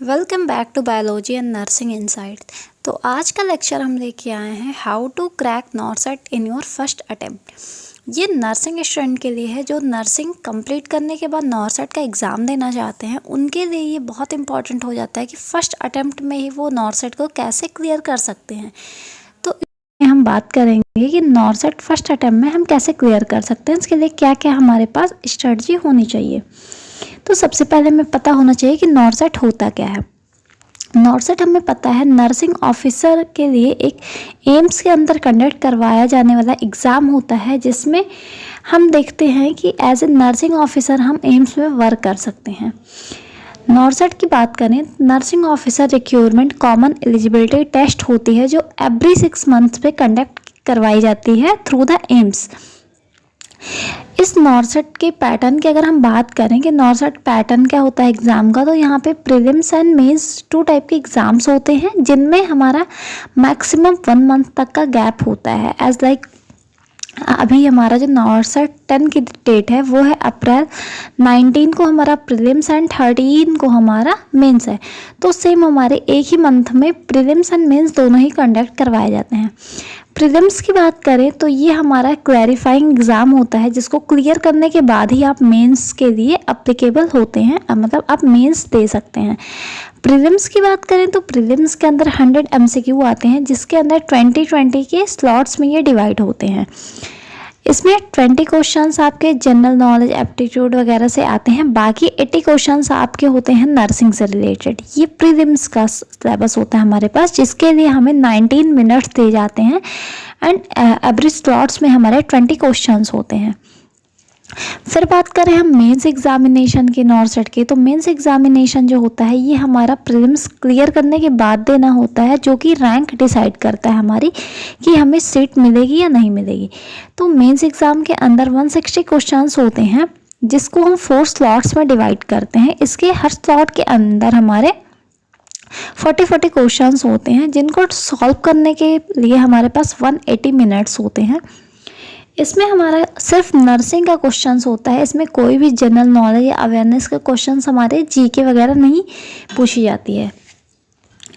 Welcome back to biology and nursing insight. तो आज का लेक्चर हम लेके आए हैं how to crack NORCET in your first attempt. ये नर्सिंग स्टूडेंट के लिए है जो नर्सिंग कंप्लीट करने के बाद नॉरसेट का एग्ज़ाम देना चाहते हैं। उनके लिए ये बहुत इंपॉर्टेंट हो जाता है कि फ़र्स्ट अटेम्प्ट में ही वो नॉरसेट को कैसे क्लियर कर सकते हैं। तो इसमें हम बात करेंगे कि नॉरसेट फर्स्ट अटेम्प्ट में हम कैसे क्लियर कर सकते हैं, इसके लिए क्या क्या हमारे पास स्ट्रेटजी होनी चाहिए। तो सबसे पहले हमें पता होना चाहिए कि नॉरसेट होता क्या है। नॉरसेट हमें पता है नर्सिंग ऑफिसर के लिए एक एम्स के अंदर कंडक्ट करवाया जाने वाला एग्ज़ाम होता है, जिसमें हम देखते हैं कि एज ए नर्सिंग ऑफिसर हम एम्स में वर्क कर सकते हैं। नॉरसेट की बात करें, nursing officer recruitment common eligibility test होती है जो एवरी 6 मंथ्स पे कंडक्ट करवाई जाती है थ्रू द एम्स। इस नॉरसेट के पैटर्न की अगर हम बात करें कि नॉरसेट पैटर्न क्या होता है एग्ज़ाम का, तो यहाँ पे प्रीलिम्स एंड मेंस 2 टाइप के एग्ज़ाम्स होते हैं जिनमें हमारा मैक्सिमम 1 मंथ तक का गैप होता है। एज लाइक अभी हमारा जो नॉरसेट 10 की डेट है वो है अप्रैल 19 को हमारा प्रीलिम्स एंड 13 को हमारा मेंस है। तो सेम हमारे एक ही मंथ में प्रीलिम्स एंड मेंस दोनों ही कंडक्ट करवाए जाते हैं। प्रीलिम्स की बात करें तो ये हमारा क्लैरिफाइंग एग्ज़ाम होता है जिसको क्लियर करने के बाद ही आप मेंस के लिए अप्लीकेबल होते हैं, मतलब आप मेंस दे सकते हैं। प्रीलिम्स की बात करें तो प्रीलिम्स के अंदर 100 MCQ आते हैं जिसके अंदर 20-20 के स्लॉट्स में ये डिवाइड होते हैं। इसमें 20 क्वेश्चंस आपके जनरल नॉलेज एप्टीट्यूड वगैरह से आते हैं, बाकी 80 क्वेश्चंस आपके होते हैं नर्सिंग से रिलेटेड। ये प्रीलिम्स का सिलेबस होता है हमारे पास, जिसके लिए हमें 19 मिनट्स दिए जाते हैं एंड एवरेज स्लॉट्स में हमारे 20 क्वेश्चंस होते हैं। फिर बात करें हम मेंस एग्जामिनेशन के नॉरसेट की, तो मेंस एग्जामिनेशन जो होता है ये हमारा प्रीलिम्स क्लियर करने के बाद देना होता है, जो कि रैंक डिसाइड करता है हमारी कि हमें सीट मिलेगी या नहीं मिलेगी। तो मेंस एग्ज़ाम के अंदर 160 क्वेश्चंस होते हैं जिसको हम 4 स्लॉट्स में डिवाइड करते हैं। इसके हर स्लॉट के अंदर हमारे 40 क्वेश्चंस होते हैं जिनको सॉल्व करने के लिए हमारे पास 180 मिनट्स होते हैं। इसमें हमारा सिर्फ नर्सिंग का क्वेश्चंस होता है, इसमें कोई भी जनरल नॉलेज या अवेयरनेस के क्वेश्चंस हमारे जीके वगैरह नहीं पूछी जाती है।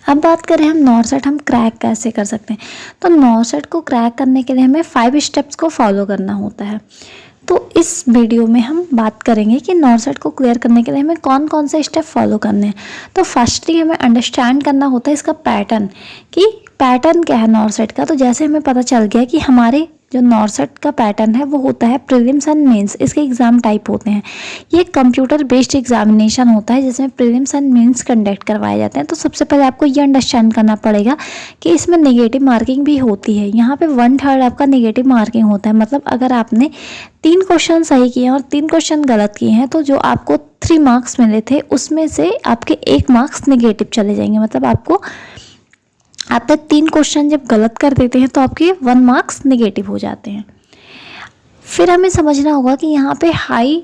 अब बात करें हम नॉरसेट हम क्रैक कैसे कर सकते हैं, तो नॉरसेट को क्रैक करने के लिए हमें 5 स्टेप्स को फॉलो करना होता है। तो इस वीडियो में हम बात करेंगे कि नॉरसेट को क्लियर करने के लिए हमें कौन कौन से स्टेप फॉलो करने हैं। तो फर्स्टली हमें अंडरस्टैंड करना होता है इसका पैटर्न, कि पैटर्न क्या है नॉरसेट का। तो जैसे हमें पता चल गया कि हमारे जो नॉरसेट का पैटर्न है वो होता है प्रीलिम्स एंड मेंस, इसके एग्ज़ाम टाइप होते हैं। ये कंप्यूटर बेस्ड एग्जामिनेशन होता है जिसमें प्रीलिम्स एंड मेंस कंडक्ट करवाए जाते हैं। तो सबसे पहले आपको ये अंडरस्टैंड करना पड़ेगा कि इसमें नेगेटिव मार्किंग भी होती है। यहाँ पे 1/3 आपका नेगेटिव मार्किंग होता है, मतलब अगर आपने 3 क्वेश्चन सही किए हैं और 3 क्वेश्चन गलत किए हैं तो जो आपको 3 मार्क्स मिले थे उसमें से आपके 1 मार्क्स नेगेटिव चले जाएंगे। मतलब आपको आप तक 3 क्वेश्चन जब गलत कर देते हैं तो आपके 1 मार्क्स नेगेटिव हो जाते हैं। फिर हमें समझना होगा कि यहाँ पे हाई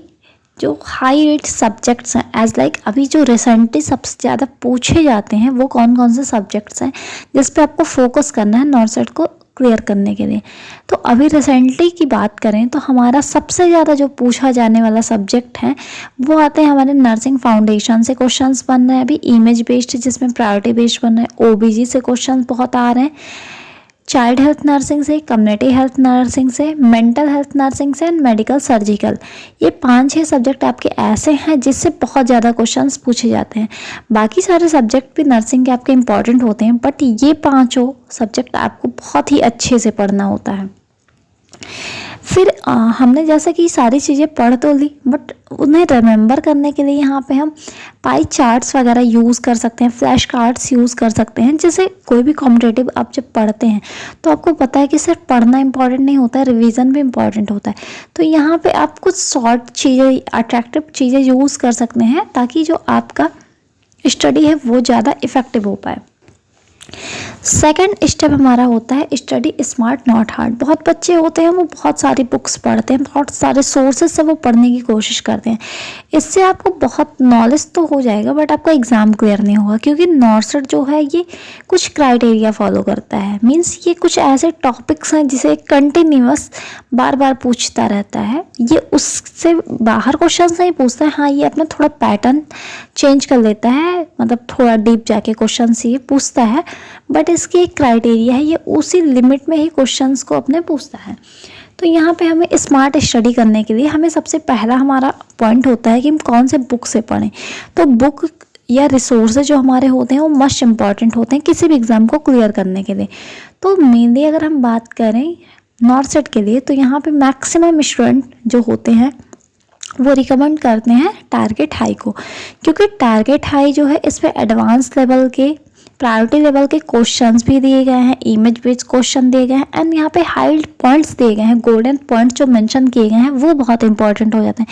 रेट सब्जेक्ट्स हैं, एज लाइक अभी जो रिसेंटली सबसे ज़्यादा पूछे जाते हैं वो कौन कौन से सब्जेक्ट्स हैं जिस पे आपको फोकस करना है नॉरसेट को क्लियर करने के लिए। तो अभी रिसेंटली की बात करें तो हमारा सबसे ज़्यादा जो पूछा जाने वाला सब्जेक्ट है वो आते हैं हमारे नर्सिंग फाउंडेशन से क्वेश्चंस बन रहे हैं, अभी इमेज बेस्ड जिसमें प्रायोरिटी बेस्ड बन रहे हैं, ओबीजी से क्वेश्चंस बहुत आ रहे हैं, चाइल्ड हेल्थ नर्सिंग से, कम्युनिटी हेल्थ नर्सिंग से, मेंटल हेल्थ नर्सिंग से एंड मेडिकल सर्जिकल। ये 5-6 सब्जेक्ट आपके ऐसे हैं जिससे बहुत ज़्यादा क्वेश्चंस पूछे जाते हैं। बाकी सारे सब्जेक्ट भी नर्सिंग के आपके इंपॉर्टेंट होते हैं, बट ये 5 सब्जेक्ट आपको बहुत ही अच्छे से पढ़ना होता है। फिर हमने जैसे कि सारी चीज़ें पढ़ तो ली, बट उन्हें रिमेंबर करने के लिए यहाँ पे हम पाई चार्ट्स वगैरह यूज़ कर सकते हैं, फ्लैश कार्ड्स यूज़ कर सकते हैं। जैसे कोई भी कॉम्पिटिटिव आप जब पढ़ते हैं तो आपको पता है कि सिर्फ पढ़ना इंपॉर्टेंट नहीं होता है, रिवीजन भी इंपॉर्टेंट होता है। तो यहाँ पे आप कुछ शॉर्ट चीज़ें, अट्रैक्टिव चीज़ें यूज़ कर सकते हैं ताकि जो आपका स्टडी है वो ज़्यादा इफ़ेक्टिव हो पाए। सेकंड स्टेप हमारा होता है स्टडी स्मार्ट नॉट हार्ड। बहुत बच्चे होते हैं वो बहुत सारी बुक्स पढ़ते हैं, बहुत सारे सोर्सेज से वो पढ़ने की कोशिश करते हैं। इससे आपको बहुत नॉलेज तो हो जाएगा बट आपका एग्ज़ाम क्लियर नहीं होगा, क्योंकि नॉर्सेट जो है ये कुछ क्राइटेरिया फॉलो करता है। मीन्स ये कुछ ऐसे टॉपिक्स हैं जिसे कंटिन्यूअस बार बार पूछता रहता है। ये उससे बाहर क्वेश्चन नहीं पूछता है, हाँ ये अपना थोड़ा पैटर्न चेंज कर लेता है, मतलब थोड़ा डीप जाके क्वेश्चन ये पूछता है, बट इसकी एक क्राइटेरिया है, ये उसी लिमिट में ही क्वेश्चंस को अपने पूछता है। तो यहाँ पे हमें स्मार्ट स्टडी करने के लिए हमें सबसे पहला हमारा पॉइंट होता है कि हम कौन से बुक से पढ़ें। तो बुक या रिसोर्सेज जो हमारे होते हैं वो मस्ट इम्पॉर्टेंट होते हैं किसी भी एग्ज़ाम को क्लियर करने के लिए। तो मेनली अगर हम बात करें नॉर्सेट के लिए, तो यहाँ पे मैक्सिमम स्टूडेंट जो होते हैं वो रिकमेंड करते हैं टारगेट हाई को, क्योंकि टारगेट हाई जो है इस पर एडवांस लेवल के, प्रायोरिटी लेवल के क्वेश्चंस भी दिए गए हैं, इमेज बेस्ड क्वेश्चन दिए गए हैं, एंड यहाँ पे हाइड पॉइंट्स दिए गए हैं, गोल्डन पॉइंट्स जो मेंशन किए गए हैं वो बहुत इंपॉर्टेंट हो जाते हैं।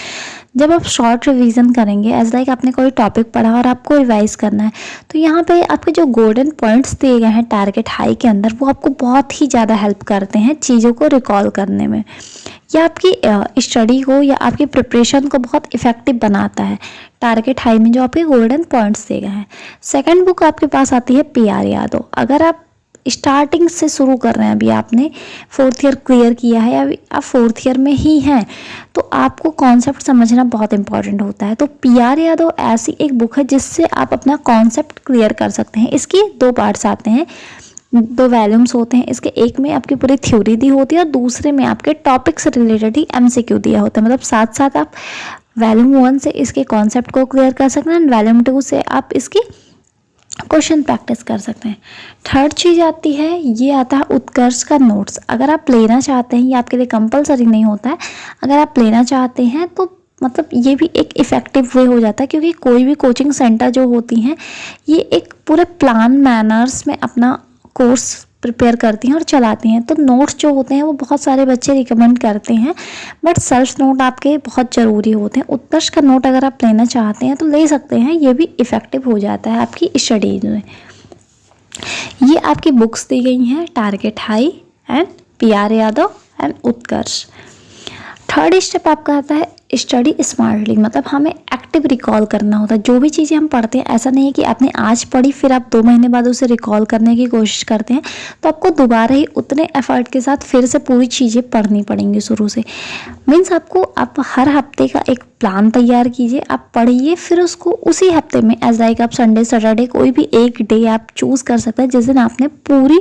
जब आप शॉर्ट रिवीजन करेंगे एज लाइक आपने कोई टॉपिक पढ़ा और आपको रिवाइज करना है, तो यहाँ पे आपके जो गोल्डन पॉइंट्स दिए गए हैं टारगेट हाई के अंदर वो आपको बहुत ही ज़्यादा हेल्प करते हैं चीज़ों को रिकॉल करने में, या आपकी स्टडी को या आपकी प्रिपरेशन को बहुत इफ़ेक्टिव बनाता है टारगेट हाई में जो आपके गोल्डन पॉइंट्स दिए गए हैं। सेकंड बुक आपके पास आती है पीआर यादव। अगर आप स्टार्टिंग से शुरू कर रहे हैं, अभी आपने 4th ईयर क्लियर किया है या अभी आप 4th ईयर में ही हैं, तो आपको कॉन्सेप्ट समझना बहुत इंपॉर्टेंट होता है। तो पीआर यादव ऐसी एक बुक है जिससे आप अपना कॉन्सेप्ट क्लियर कर सकते हैं। इसकी 2 पार्ट्स आते हैं, 2 वॉल्यूम्स होते हैं इसके। एक में आपकी पूरी थ्योरी दी होती है और दूसरे में आपके टॉपिक से रिलेटेड ही एमसीक्यू दिया होता है। मतलब साथ साथ आप वॉल्यूम 1 से इसके कॉन्सेप्ट को क्लियर कर सकते हैं, वॉल्यूम 2 से आप इसकी क्वेश्चन प्रैक्टिस कर सकते हैं। थर्ड चीज़ आती है, ये आता है उत्कर्ष का नोट्स। अगर आप लेना चाहते हैं, ये आपके लिए कंपलसरी नहीं होता है, अगर आप लेना चाहते हैं तो मतलब ये भी एक इफ़ेक्टिव वे हो जाता है, क्योंकि कोई भी कोचिंग सेंटर जो होती हैं ये एक पूरे प्लान मैनर्स में अपना कोर्स प्रिपेयर करती हैं और चलाती हैं। तो नोट्स जो होते हैं वो बहुत सारे बच्चे रिकमेंड करते हैं, बट सेल्फ नोट आपके बहुत ज़रूरी होते हैं। उत्कर्ष का नोट अगर आप लेना चाहते हैं तो ले सकते हैं, ये भी इफ़ेक्टिव हो जाता है आपकी स्टडी में। ये आपकी बुक्स दी गई हैं target high and PR Yadav and Utkarsh. Third step आपका आता है स्टडी स्मार्टली। मतलब हमें एक्टिव रिकॉल करना होता है। जो भी चीज़ें हम पढ़ते हैं, ऐसा नहीं है कि आपने आज पढ़ी फिर आप 2 महीने बाद उसे रिकॉल करने की कोशिश करते हैं, तो आपको दोबारा ही उतने एफर्ट के साथ फिर से पूरी चीज़ें पढ़नी पड़ेंगी शुरू से। मीन्स आप हर हफ्ते का एक प्लान तैयार कीजिए, आप पढ़िए, फिर उसको उसी हफ्ते में एज लाइक आप संडे सैटरडे कोई भी एक डे आप चूज़ कर सकते हैं जिस दिन आपने पूरी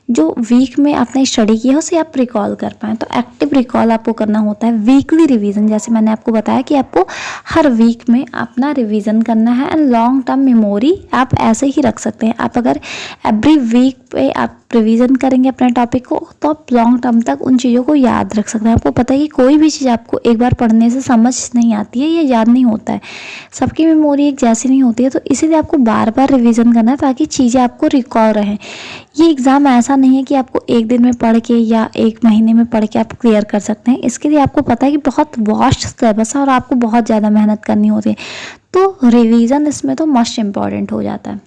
जो वीक में आपने स्टडी किया उसे आप रिकॉल कर पाएँ। तो एक्टिव रिकॉल आपको करना होता है। वीकली रिवीजन, जैसे मैंने आपको बताया कि आपको हर वीक में अपना रिवीजन करना है, एंड लॉन्ग टर्म मेमोरी आप ऐसे ही रख सकते हैं। आप अगर एवरी वीक पे आप रिवीजन करेंगे अपने टॉपिक को, तो आप लॉन्ग टर्म तक उन चीज़ों को याद रख सकते हैं। आपको पता है कि कोई भी चीज़ आपको एक बार पढ़ने से समझ नहीं आती है या याद नहीं होता है, सबकी मेमोरी एक जैसी नहीं होती है। तो इसीलिए आपको बार बार रिवीजन करना है ताकि चीज़ें आपको रिकॉल रहें। ये एग्ज़ाम ऐसा नहीं है कि आपको एक दिन में पढ़ के या 1 महीने में पढ़ के आप क्लियर कर सकते हैं। इसके लिए आपको पता है कि बहुत वास्ट सिलेबस है और आपको बहुत ज़्यादा मेहनत करनी होती है। तो रिवीजन इसमें तो मस्ट इम्पॉर्टेंट हो जाता है।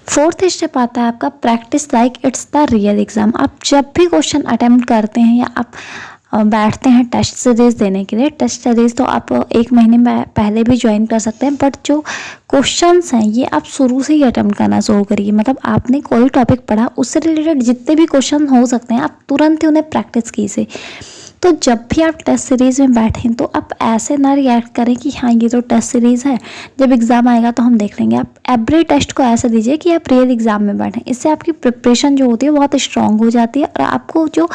4th स्टेप आता है आपका practice like it's the real exam. आप जब भी क्वेश्चन अटेम्प्ट करते हैं या आप बैठते हैं टेस्ट सीरीज देने के लिए, टेस्ट सीरीज तो आप 1 महीने में पहले भी ज्वाइन कर सकते हैं, बट जो क्वेश्चंस हैं ये आप शुरू से ही अटेम्प्ट करना शुरू करिए। मतलब आपने कोई टॉपिक पढ़ा, उससे रिलेटेड जितने भी क्वेश्चन हो सकते हैं आप तुरंत ही उन्हें प्रैक्टिस कीजिए। तो जब भी आप टेस्ट सीरीज़ में बैठें तो आप ऐसे ना रिएक्ट करें कि हाँ ये तो टेस्ट सीरीज़ है, जब एग्ज़ाम आएगा तो हम देख लेंगे। आप एवरी टेस्ट को ऐसे दीजिए कि आप रियल एग्ज़ाम में बैठें। इससे आपकी प्रिपरेशन जो होती है बहुत स्ट्रॉन्ग हो जाती है, और आपको जो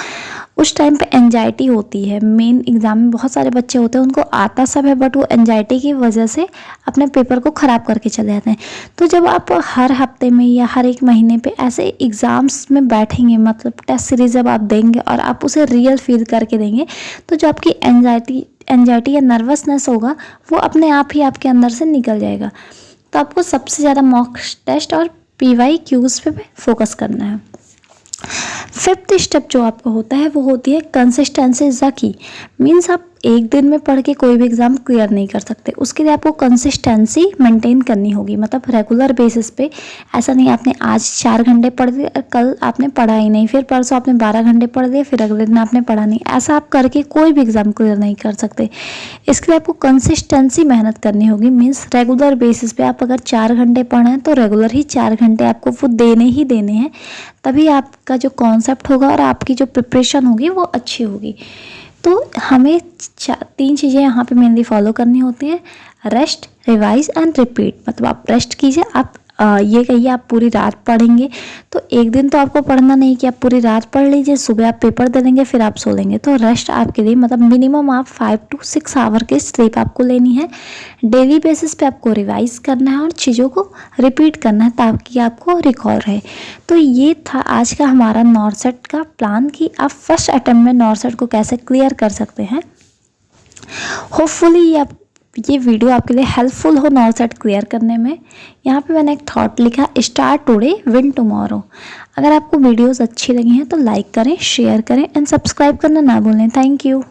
उस टाइम पे एंजाइटी होती है, मेन एग्ज़ाम में बहुत सारे बच्चे होते हैं उनको आता सब है बट वो एंजाइटी की वजह से अपने पेपर को ख़राब करके चले जाते हैं। तो जब आप हर हफ्ते में या हर 1 महीने पे ऐसे एग्ज़ाम्स में बैठेंगे, मतलब टेस्ट सीरीज जब आप देंगे और आप उसे रियल फील करके देंगे, तो जो आपकी एंजाइटी या नर्वसनेस होगा वो अपने आप ही आपके अंदर से निकल जाएगा। तो आपको सबसे ज़्यादा मॉक टेस्ट और PYQs पे फोकस करना है। 5th स्टेप जो आपका होता है वो होती है consistency is the key. Means आप एक दिन में पढ़ के कोई भी एग्ज़ाम क्लियर नहीं कर सकते। उसके लिए आपको कंसिस्टेंसी मेंटेन करनी होगी, मतलब रेगुलर बेसिस पे। ऐसा नहीं आपने आज 4 घंटे पढ़ दिए और कल आपने पढ़ा ही नहीं, फिर परसों आपने 12 घंटे पढ़ दिए, फिर अगले दिन आपने पढ़ा नहीं। ऐसा आप करके कोई भी एग्ज़ाम क्लियर नहीं कर सकते। इसके लिए आपको कंसिस्टेंसी मेहनत करनी होगी, मीन्स रेगुलर बेसिस पे आप अगर 4 घंटे पढ़ें तो रेगुलर ही 4 घंटे आपको वो देने ही देने हैं, तभी आपका जो कॉन्सेप्ट होगा और आपकी जो प्रिपरेशन होगी वो अच्छी होगी। तो हमें 3 चीज़ें यहाँ पे मेनली फॉलो करनी होती हैं, रेस्ट, रिवाइज एंड रिपीट। मतलब आप रेस्ट कीजिए, आप ये कहिए आप पूरी रात पढ़ेंगे, तो एक दिन तो आपको पढ़ना नहीं कि आप पूरी रात पढ़ लीजिए, सुबह आप पेपर दे देंगे फिर आप सो लेंगे। तो रेस्ट आपके लिए मतलब मिनिमम आप 5 to 6 आवर की स्लीप आपको लेनी है। डेली बेसिस पे आपको रिवाइज करना है और चीज़ों को रिपीट करना है ताकि आपको रिकॉल रहे। तो ये था आज का हमारा नॉर्सेट का प्लान कि आप फर्स्ट अटेम्प्ट में नॉर्सेट को कैसे क्लियर कर सकते हैं। होपफुली ये वीडियो आपके लिए हेल्पफुल हो नॉर्सेट क्लियर करने में। यहाँ पे मैंने एक थॉट लिखा, स्टार्ट टुडे विन टुमारो। अगर आपको वीडियोस अच्छी लगी हैं तो लाइक करें, शेयर करें एंड सब्सक्राइब करना ना भूलें। Thank you.